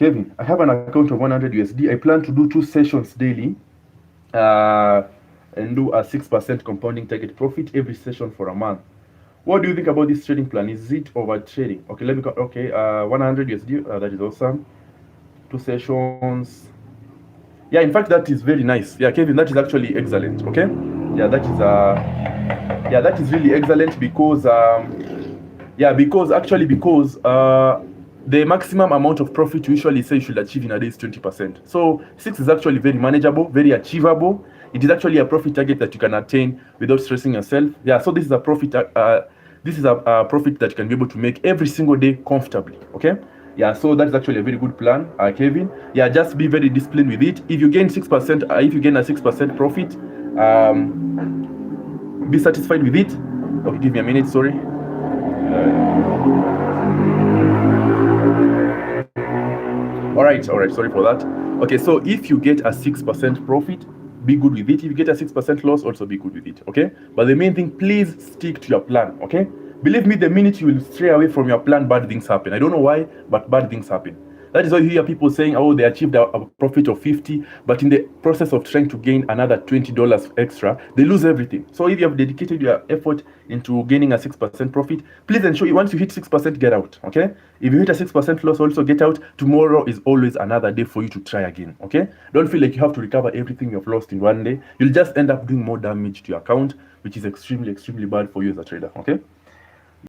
Kevin, I have an account of 100 USD. I plan to do 2 sessions daily and do a 6% compounding target profit every session for a month. What do you think about this trading plan? Is it over trading? Okay, let me go. Okay, 100 USD. That is awesome. 2 sessions. Yeah, in fact, that is very nice. Yeah, Kevin, that is actually excellent. Okay. Yeah, that is really excellent because the maximum amount of profit you usually say you should achieve in a day is 20%. So 6 is actually very manageable, very achievable. It is actually a profit target that you can attain without stressing yourself. Yeah, so this is a profit. This is a profit that you can be able to make every single day comfortably. Okay. Yeah, so that's actually a very good plan, Kevin. Yeah, just be very disciplined with it. If you gain 6%, if you gain a 6% profit, be satisfied with it. Okay, give me a minute. Sorry. All right. Sorry for that. Okay, so if you get a 6% profit, be good with it. If you get a 6% loss, also be good with it. Okay, but the main thing, please stick to your plan. Okay, believe me, the minute you will stray away from your plan, bad things happen. I don't know why, but bad things happen. That is why you hear people saying, oh, they achieved a profit of 50, but in the process of trying to gain another $20 extra, they lose everything. So if you have dedicated your effort into gaining a 6% profit, please ensure once you hit 6%, get out. Okay? If you hit a 6% loss, also get out. Tomorrow is always another day for you to try again. Okay? Don't feel like you have to recover everything you've lost in one day. You'll just end up doing more damage to your account, which is extremely, extremely bad for you as a trader. Okay?